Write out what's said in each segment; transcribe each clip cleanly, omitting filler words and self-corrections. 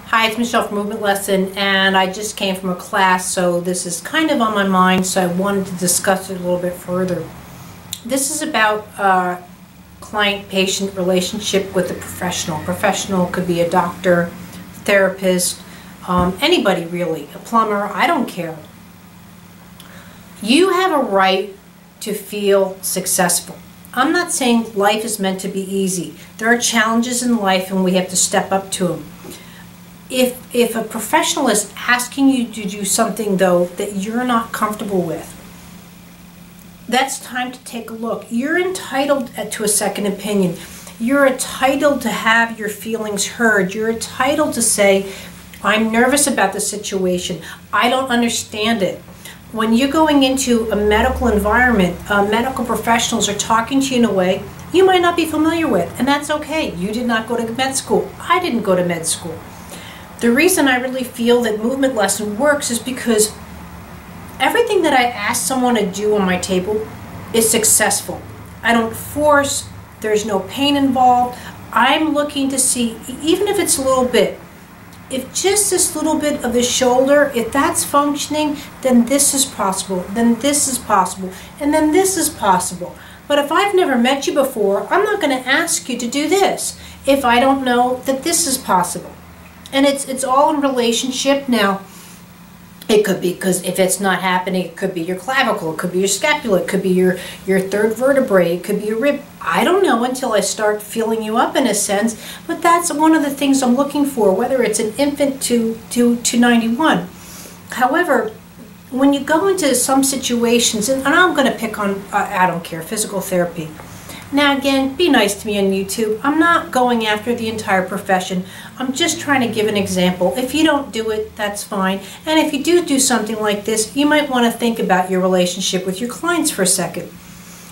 Hi, it's Michelle from Movement Lesson, and I just came from a class, so this is kind of on my mind, so I wanted to discuss it a little bit further. This is about client-patient relationship with a professional. Professional could be a doctor, therapist, anybody really, a plumber, I don't care. You have a right to feel successful. I'm not saying life is meant to be easy. There are challenges in life and we have to step up to them. If a professional is asking you to do something, though, that you're not comfortable with, that's time to take a look. You're entitled to a second opinion. You're entitled to have your feelings heard. You're entitled to say, I'm nervous about the situation. I don't understand it. When you're going into a medical environment, medical professionals are talking to you in a way you might not be familiar with, and that's okay. You did not go to med school. I didn't go to med school. The reason I really feel that Movement Lesson works is because everything that I ask someone to do on my table is successful. I don't force, there's no pain involved. I'm looking to see, even if it's a little bit, if just this little bit of the shoulder, if that's functioning, then this is possible, then this is possible, and then this is possible. But if I've never met you before, I'm not going to ask you to do this if I don't know that this is possible. And it's all in relationship. Now, it could be, because if it's not happening, it could be your clavicle, it could be your scapula, it could be your third vertebrae, it could be your rib. I don't know until I start filling you up in a sense, but that's one of the things I'm looking for, whether it's an infant to 91. However, when you go into some situations, and I'm going to pick on, I don't care, physical therapy. Now again, be nice to me on YouTube. I'm not going after the entire profession. I'm just trying to give an example. If you don't do it, that's fine. And if you do something like this, you might want to think about your relationship with your clients for a second.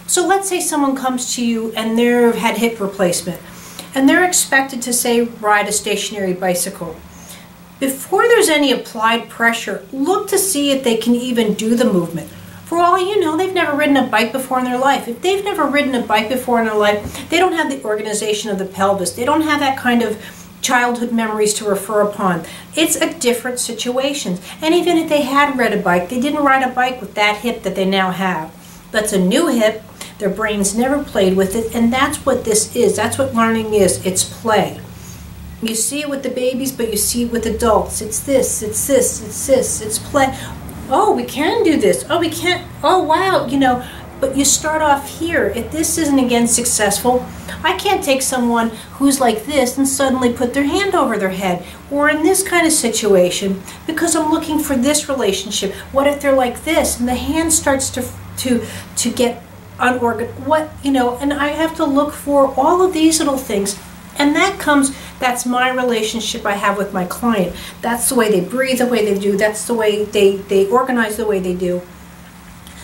So let's say someone comes to you and they've had hip replacement, and they're expected to, say, ride a stationary bicycle. Before there's any applied pressure, look to see if they can even do the movement. For all you know, they've never ridden a bike before in their life. If they've never ridden a bike before in their life, they don't have the organization of the pelvis. They don't have that kind of childhood memories to refer upon. It's a different situation. And even if they had ridden a bike, they didn't ride a bike with that hip that they now have. That's a new hip. Their brains never played with it, and that's what this is. That's what learning is. It's play. You see it with the babies, but you see it with adults. It's this, it's this, it's this, it's play. Oh, we can do this. Oh, we can't. Oh, wow. You know, but you start off here. If this isn't, again, successful, I can't take someone who's like this and suddenly put their hand over their head, or in this kind of situation, because I'm looking for this relationship. What if they're like this and the hand starts to get unorganized? What, you know, and I have to look for all of these little things. And that's my relationship I have with my client. That's the way they breathe, the way they do. That's the way they organize the way they do.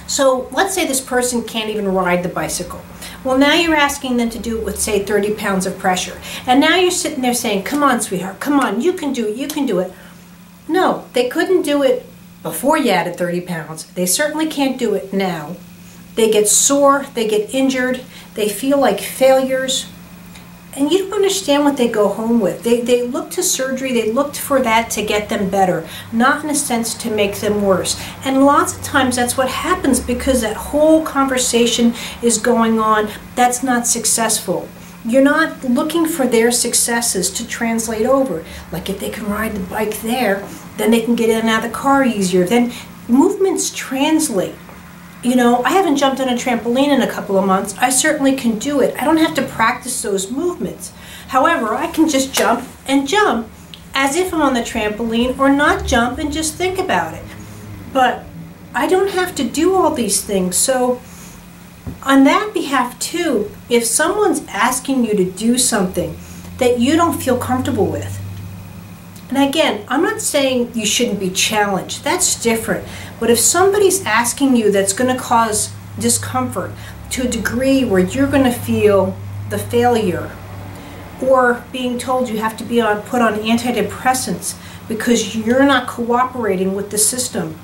So let's say this person can't even ride the bicycle. Well, now you're asking them to do it with, say, 30 pounds of pressure. And now you're sitting there saying, come on, sweetheart, come on, you can do it, you can do it. No, they couldn't do it before you added 30 pounds. They certainly can't do it now. They get sore, they get injured, they feel like failures. And you don't understand what they go home with. They look to surgery, they looked for that to get them better, not in a sense to make them worse. And lots of times that's what happens, because that whole conversation is going on that's not successful. You're not looking for their successes to translate over. Like if they can ride the bike there, then they can get in and out of the car easier. Then movements translate. You know, I haven't jumped on a trampoline in a couple of months. I certainly can do it. I don't have to practice those movements. However, I can just jump as if I'm on the trampoline, or not jump and just think about it. But I don't have to do all these things. So on that behalf too, if someone's asking you to do something that you don't feel comfortable with, and again, I'm not saying you shouldn't be challenged. That's different. But if somebody's asking you that's going to cause discomfort to a degree where you're going to feel the failure, or being told you have to be put on antidepressants because you're not cooperating with the system,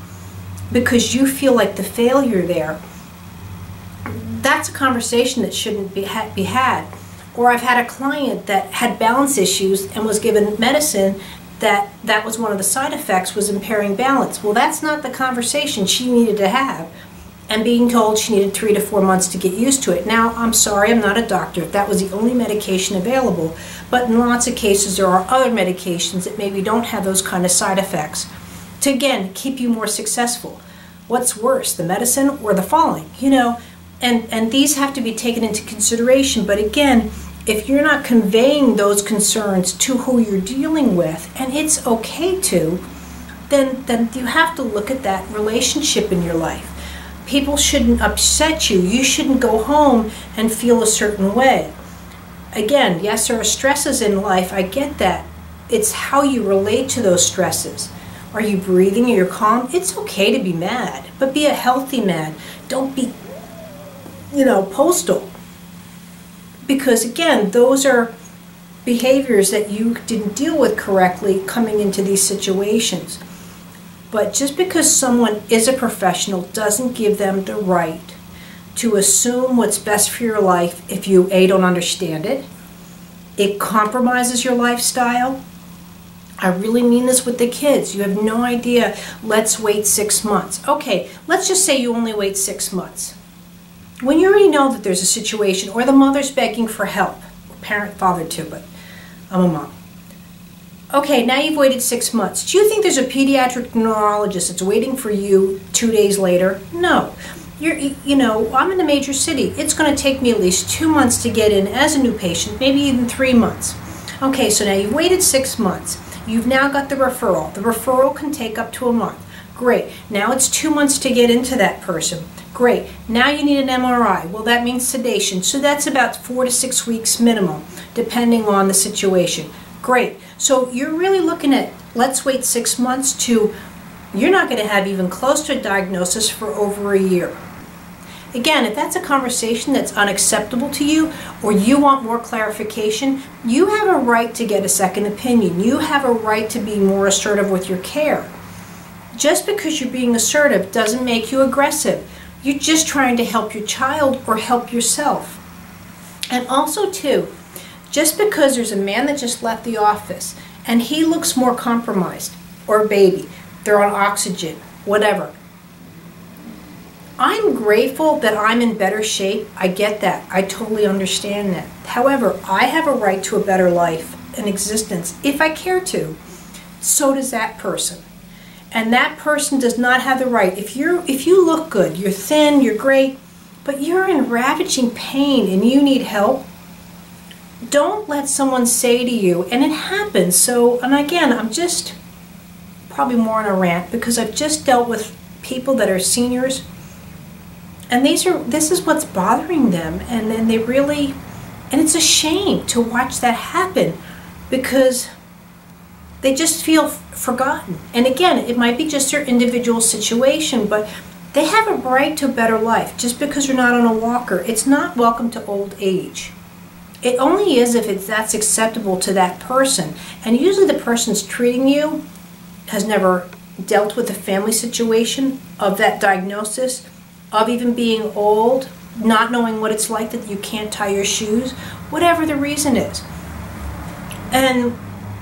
because you feel like the failure there, that's a conversation that shouldn't be had. Or I've had a client that had balance issues and was given medicine, that was one of the side effects, was impairing balance. Well, that's not the conversation she needed to have, and being told she needed 3 to 4 months to get used to it. Now, I'm sorry, I'm not a doctor. If that was the only medication available, but in lots of cases there are other medications that maybe don't have those kind of side effects to, again, keep you more successful. What's worse, the medicine or the falling? You know, and these have to be taken into consideration. But again, if you're not conveying those concerns to who you're dealing with, and it's okay to, then you have to look at that relationship in your life. People shouldn't upset you. You shouldn't go home and feel a certain way. Again, yes, there are stresses in life. I get that. It's how you relate to those stresses. Are you breathing? Are you calm? It's okay to be mad, but be a healthy mad. Don't be, postal. Because again, those are behaviors that you didn't deal with correctly coming into these situations. But just because someone is a professional doesn't give them the right to assume what's best for your life if you, A, don't understand it. It compromises your lifestyle. I really mean this with the kids. You have no idea. Let's wait 6 months. Okay, let's just say you only wait 6 months. When you already know that there's a situation, or the mother's begging for help, parent, father too, but I'm a mom. Okay, now you've waited 6 months. Do you think there's a pediatric neurologist that's waiting for you 2 days later? No. I'm in a major city. It's going to take me at least 2 months to get in as a new patient, maybe even 3 months. Okay, so now you've waited 6 months. You've now got the referral. The referral can take up to a month. Great. Now it's 2 months to get into that person. Great. Now you need an MRI. Well, that means sedation. So that's about 4 to 6 weeks minimum, depending on the situation. Great. So you're really looking at, let's wait 6 months to, you're not going to have even close to a diagnosis for over a year. Again, if that's a conversation that's unacceptable to you, or you want more clarification, you have a right to get a second opinion. You have a right to be more assertive with your care. Just because you're being assertive doesn't make you aggressive. You're just trying to help your child or help yourself. And also too, just because there's a man that just left the office and he looks more compromised, or a baby, they're on oxygen, whatever. I'm grateful that I'm in better shape. I get that. I totally understand that. However, I have a right to a better life and existence if I care to. So does that person. And that person does not have the right. If you look good, you're thin, you're great, but you're in ravaging pain and you need help, don't let someone say to you, and it happens. So, and again, I'm just probably more on a rant because I've just dealt with people that are seniors, and this is what's bothering them, and then they really, and it's a shame to watch that happen because they just feel forgotten. And again, it might be just their individual situation, but they have a right to a better life. Just because you're not on a walker, it's not welcome to old age. It only is if that's acceptable to that person. And usually the person's treating you has never dealt with the family situation of that diagnosis, of even being old, not knowing what it's like that you can't tie your shoes, whatever the reason is. And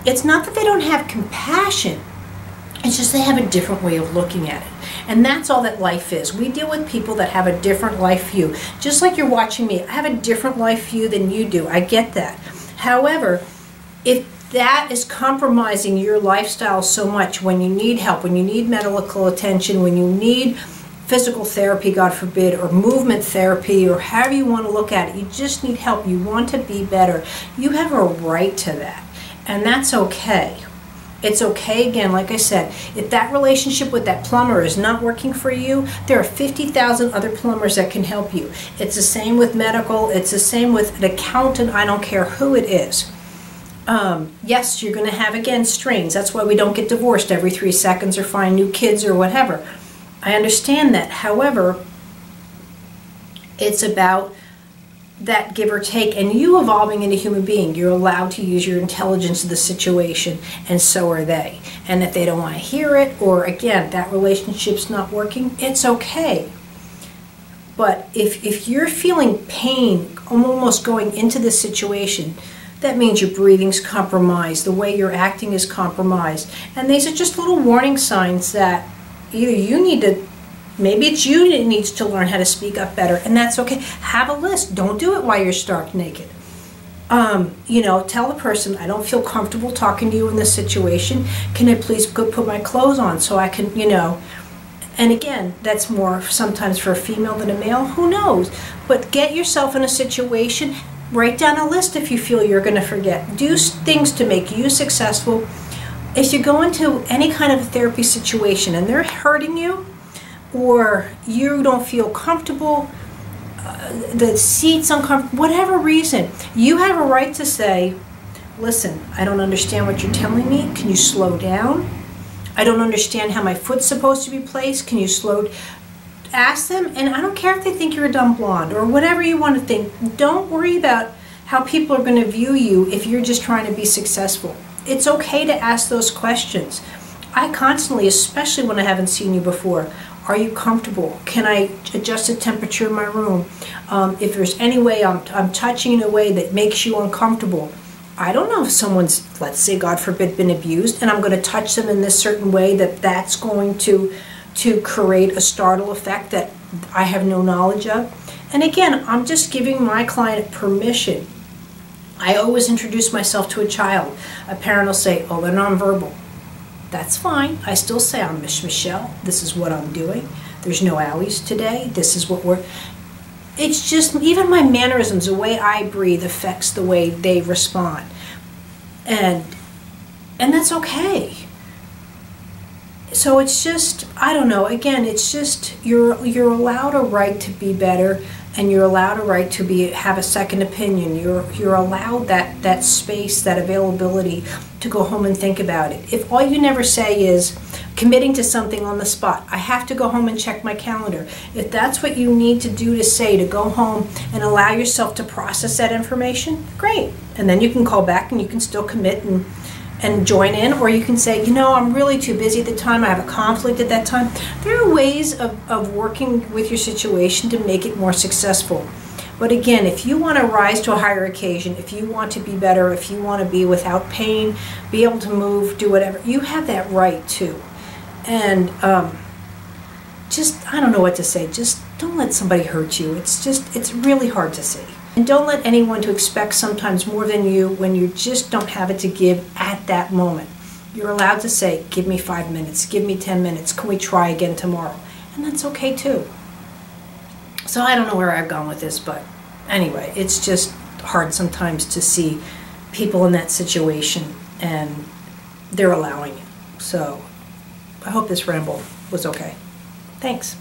it's not that they don't have compassion, it's just they have a different way of looking at it. And that's all that life is. We deal with people that have a different life view. Just like you're watching me, I have a different life view than you do. I get that. However, if that is compromising your lifestyle so much, when you need help, when you need medical attention, when you need physical therapy, God forbid, or movement therapy, or however you want to look at it, you just need help, you want to be better, you have a right to that. And that's okay. It's okay, again, like I said, if that relationship with that plumber is not working for you, there are 50,000 other plumbers that can help you. It's the same with medical, it's the same with an accountant, I don't care who it is. Yes, you're going to have, again, strains. That's why we don't get divorced every 3 seconds or find new kids or whatever. I understand that. However, it's about that give or take, and you evolving into a human being. You're allowed to use your intelligence in the situation, and so are they. And if they don't want to hear it, or again, that relationship's not working, it's okay. But if you're feeling pain almost going into this situation, that means your breathing's compromised, the way you're acting is compromised. And these are just little warning signs that either you need to, maybe it's you that needs to learn how to speak up better, and that's okay. Have a list. Don't do it while you're stark naked. You know, tell the person, I don't feel comfortable talking to you in this situation. Can I please go put my clothes on so I can, you know, and again, that's more sometimes for a female than a male, who knows? But get yourself in a situation, write down a list if you feel you're going to forget. Do things to make you successful. If you go into any kind of a therapy situation and they're hurting you, or you don't feel comfortable, the seat's uncomfortable, whatever reason, you have a right to say, listen, I don't understand what you're telling me. Can you slow down? I don't understand how my foot's supposed to be placed. Can you slow? Ask them, and I don't care if they think you're a dumb blonde or whatever you want to think. Don't worry about how people are going to view you if you're just trying to be successful. It's okay to ask those questions. I constantly, especially when I haven't seen you before, are you comfortable? Can I adjust the temperature in my room? If there's any way I'm touching in a way that makes you uncomfortable. I don't know if someone's, let's say, God forbid, been abused, and I'm going to touch them in this certain way that's going to create a startle effect that I have no knowledge of. And again, I'm just giving my client permission. I always introduce myself to a child. A parent will say, oh, they're nonverbal. That's fine. I still say, I'm Miss Michelle. This is what I'm doing. There's no owies today. This is what we're... It's just, even my mannerisms, the way I breathe affects the way they respond. And that's okay. So it's just, I don't know, again, it's just, you're allowed a right to be better, and you're allowed a right to have a second opinion. You're allowed that space, that availability to go home and think about it. If all you never say is committing to something on the spot, I have to go home and check my calendar. If that's what you need to do to say, to go home and allow yourself to process that information, great. And then you can call back and you can still commit and join in, or you can say, you know, I'm really too busy at the time, I have a conflict at that time. There are ways of working with your situation to make it more successful. But again, if you want to rise to a higher occasion, if you want to be better, if you want to be without pain, be able to move, do whatever, you have that right too. And just, I don't know what to say, just don't let somebody hurt you. It's really hard to see. And don't let anyone to expect sometimes more than you when you just don't have it to give at that moment. You're allowed to say, give me 5 minutes, give me 10 minutes, can we try again tomorrow? And that's okay too. So I don't know where I've gone with this, but anyway, it's just hard sometimes to see people in that situation and they're allowing it. So I hope this ramble was okay. Thanks.